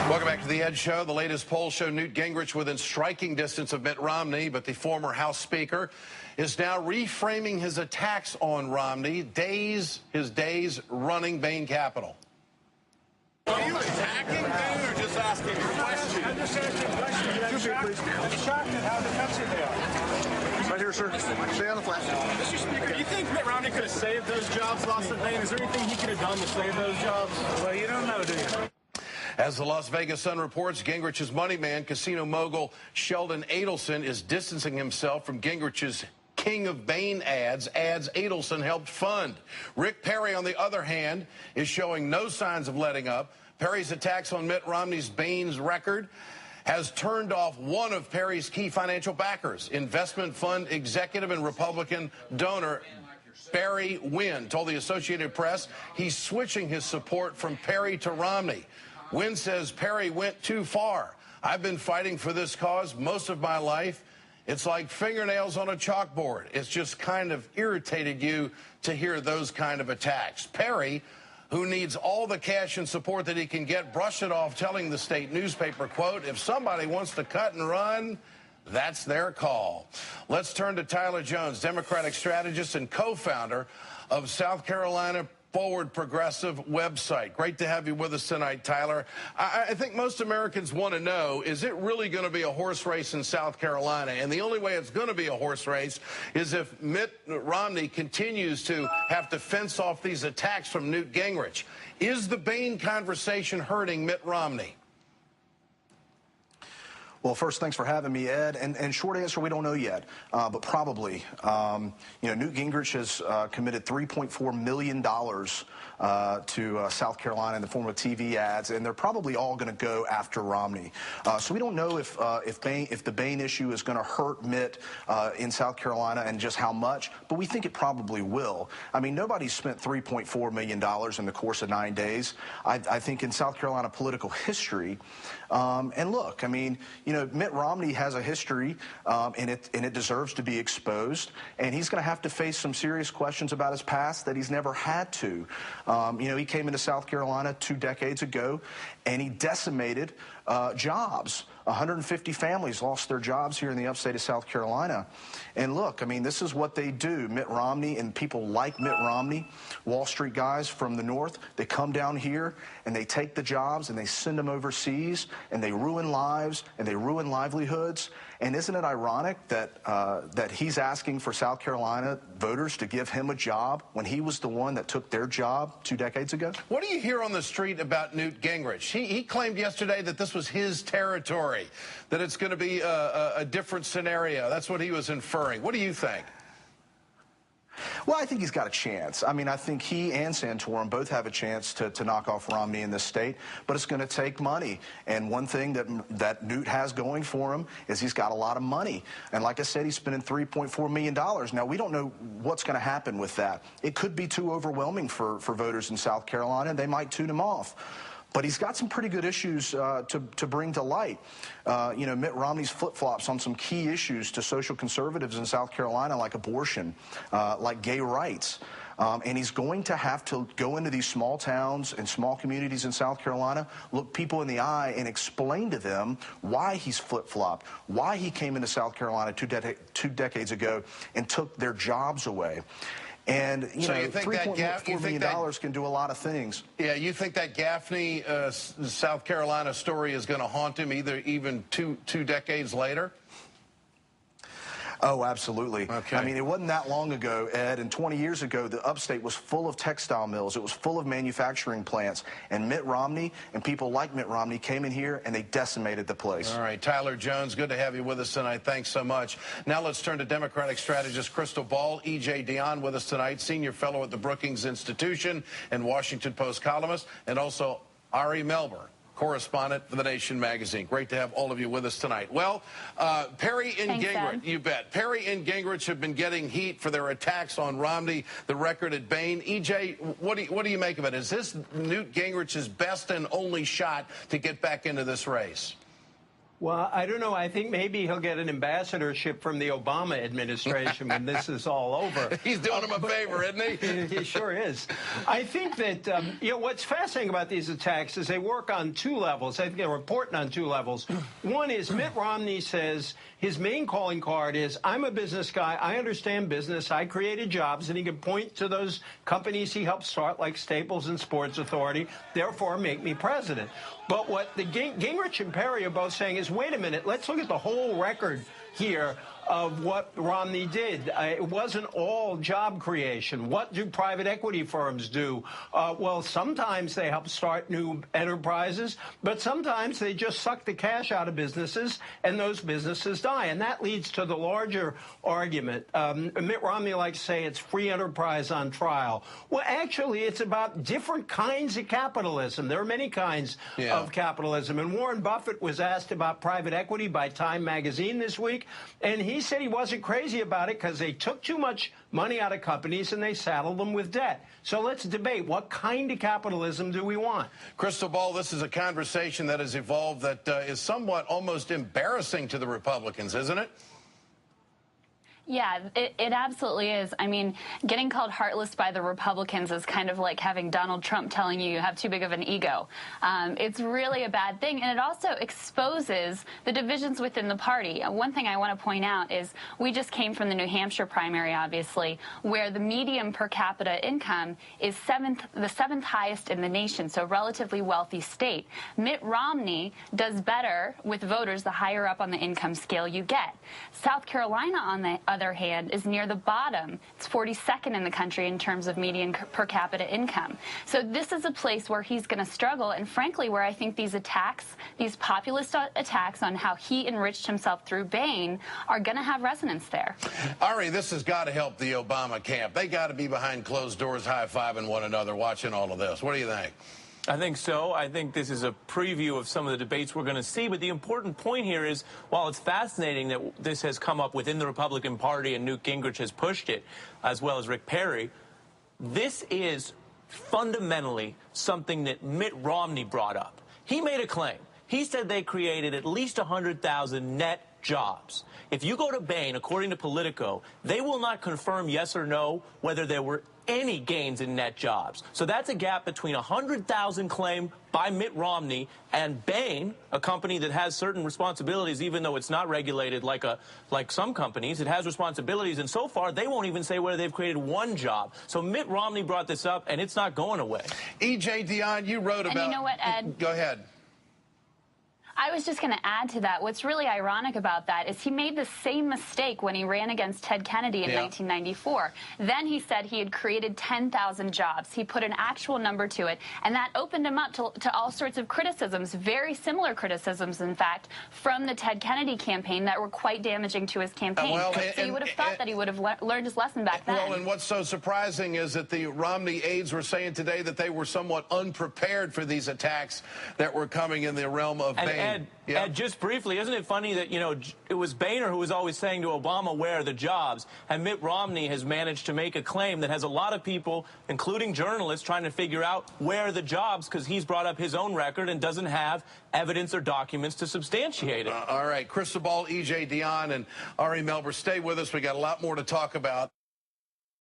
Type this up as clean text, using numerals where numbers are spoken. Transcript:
Welcome back to the Ed Show. The latest polls show Newt Gingrich within striking distance of Mitt Romney, but the former House Speaker is now reframing his attacks on Romney, his days running Bain Capital. Are you attacking Bain or just asking questions? I'm just asking questions. I'm shocked at how defensive they are. Right here, sir. Stay on the flat. Mr. Speaker, do you think Mitt Romney could have saved those jobs lost at Bain? Is there anything he could have done to save those jobs? Well, you don't know, do you? As the Las Vegas Sun reports, Gingrich's money man, casino mogul Sheldon Adelson, is distancing himself from Gingrich's King of Bain ads Adelson helped fund. Rick Perry, on the other hand, is showing no signs of letting up. Perry's attacks on Mitt Romney's Bain's record has turned off one of Perry's key financial backers. Investment fund executive and Republican donor Barry Wynn told the Associated Press he's switching his support from Perry to Romney. Wynn says Perry went too far. I've been fighting for this cause most of my life. It's like fingernails on a chalkboard. It's just kind of irritated you to hear those kind of attacks. Perry, who needs all the cash and support that he can get, brushed it off, telling the state newspaper, quote, if somebody wants to cut and run, that's their call. Let's turn to Tyler Jones, Democratic strategist and co-founder of South Carolina Forward Progressive website. Great to have you with us tonight, Tyler. I think most Americans want to know, is it really going to be a horse race in South Carolina? And the only way it's going to be a horse race is if Mitt Romney continues to have to fence off these attacks from Newt Gingrich. Is the Bain conversation hurting Mitt Romney? Well, first, thanks for having me, Ed. And short answer, we don't know yet, but probably. Newt Gingrich has committed $3.4 million to South Carolina in the form of TV ads, and they're probably all going to go after Romney. So we don't know if the Bain issue is going to hurt Mitt in South Carolina and just how much, but we think it probably will. I mean, nobody's spent $3.4 million in the course of 9 days. I think in South Carolina political history, and look, I mean, Mitt Romney has a history, and it deserves to be exposed, and he's going to have to face some serious questions about his past that he's never had to. He came into South Carolina 2 decades ago, and he decimated jobs. 150 families lost their jobs here in the upstate of South Carolina. And look, I mean, this is what they do. Mitt Romney and people like Mitt Romney, Wall Street guys from the north, they come down here and they take the jobs and they send them overseas and they ruin lives and they ruin livelihoods. And isn't it ironic that he's asking for South Carolina voters to give him a job when he was the one that took their job 2 decades ago? What do you hear on the street about Newt Gingrich? He claimed yesterday that this was his territory, that it's going to be a different scenario. That's what he was inferring. What do you think? Well, I think he's got a chance. I mean, I think he and Santorum both have a chance to knock off Romney in this state, but it's going to take money. And one thing that Newt has going for him is he's got a lot of money. And like I said, he's spending $3.4 million. Now, we don't know what's going to happen with that. It could be too overwhelming for voters in South Carolina. They might tune him off. But he's got some pretty good issues to bring to light. Mitt Romney's flip-flops on some key issues to social conservatives in South Carolina, like abortion, like gay rights. And he's going to have to go into these small towns and small communities in South Carolina, look people in the eye and explain to them why he's flip-flopped, why he came into South Carolina 2 decades ago and took their jobs away. And, $3.4 million can do a lot of things. Yeah, you think that Gaffney, South Carolina story is going to haunt him even two decades later? Oh, absolutely. Okay. I mean, it wasn't that long ago, Ed, and 20 years ago, the upstate was full of textile mills. It was full of manufacturing plants. And Mitt Romney and people like Mitt Romney came in here and they decimated the place. All right, Tyler Jones, good to have you with us tonight. Thanks so much. Now let's turn to Democratic strategist Krystal Ball. E.J. Dionne with us tonight, senior fellow at the Brookings Institution and Washington Post columnist, and also Ari Melber, correspondent for The Nation magazine. Great to have all of you with us tonight. Well, Perry and Gingrich, you bet. Perry and Gingrich have been getting heat for their attacks on Romney, the record at Bain. EJ, what do you make of it? Is this Newt Gingrich's best and only shot to get back into this race? Well, I don't know. I think maybe he'll get an ambassadorship from the Obama administration when this is all over. He's doing him a favor, isn't he? He sure is. I think that, what's fascinating about these attacks is they work on two levels. I think they're important on two levels. One is Mitt Romney says his main calling card is, I'm a business guy. I understand business. I created jobs. And he can point to those companies he helped start, like Staples and Sports Authority. Therefore, make me president. But what the Gingrich and Perry are both saying is, wait a minute, let's look at the whole record here of what Romney did. It wasn't all job creation. What do private equity firms do? Well, sometimes they help start new enterprises, but sometimes they just suck the cash out of businesses, and those businesses die. And that leads to the larger argument. Mitt Romney likes to say it's free enterprise on trial. Well, actually, it's about different kinds of capitalism. There are many kinds of capitalism. And Warren Buffett was asked about private equity by Time magazine this week, and he said he wasn't crazy about it because they took too much money out of companies and they saddled them with debt. So let's debate, what kind of capitalism do we want? Krystal Ball, this is a conversation that has evolved that is somewhat almost embarrassing to the Republicans, isn't it? Yeah, it absolutely is. I mean, getting called heartless by the Republicans is kind of like having Donald Trump telling you have too big of an ego. It's really a bad thing, and it also exposes the divisions within the party. One thing I want to point out is we just came from the New Hampshire primary, obviously, where the median per capita income is the seventh highest in the nation, so a relatively wealthy state. Mitt Romney does better with voters the higher up on the income scale you get. South Carolina, on the other hand, is near the bottom. It's 42nd in the country in terms of median per capita income. So this is a place where he's going to struggle, and frankly, where I think these attacks, these populist attacks on how he enriched himself through Bain, are going to have resonance there. Ari, this has got to help the Obama camp. They got to be behind closed doors, high-fiving one another, watching all of this. What do you think? I think so. I think this is a preview of some of the debates we're going to see. But the important point here is, while it's fascinating that this has come up within the Republican Party and Newt Gingrich has pushed it, as well as Rick Perry, this is fundamentally something that Mitt Romney brought up. He made a claim. He said they created at least 100,000 net jobs. If you go to Bain, according to Politico, they will not confirm yes or no whether there were any gains in net jobs. So that's a gap between 100,000 claim by Mitt Romney and Bain, a company that has certain responsibilities, even though it's not regulated like some companies. It has responsibilities, and so far they won't even say whether they've created one job. So Mitt Romney brought this up, and it's not going away. E.J. Dionne, you wrote about... And you know what, Ed? Go ahead. I was just going to add to that. What's really ironic about that is he made the same mistake when he ran against Ted Kennedy in 1994. Then he said he had created 10,000 jobs. He put an actual number to it, and that opened him up to all sorts of criticisms, very similar criticisms, in fact, from the Ted Kennedy campaign that were quite damaging to his campaign. So you would have thought that he would have learned his lesson back then. Well, and what's so surprising is that the Romney aides were saying today that they were somewhat unprepared for these attacks that were coming in the realm of Bain. Ed, just briefly, isn't it funny that, it was Boehner who was always saying to Obama, where are the jobs? And Mitt Romney has managed to make a claim that has a lot of people, including journalists, trying to figure out where are the jobs, because he's brought up his own record and doesn't have evidence or documents to substantiate it. All right, Krystal Ball, E.J. Dionne, and Ari Melber, stay with us. We got a lot more to talk about.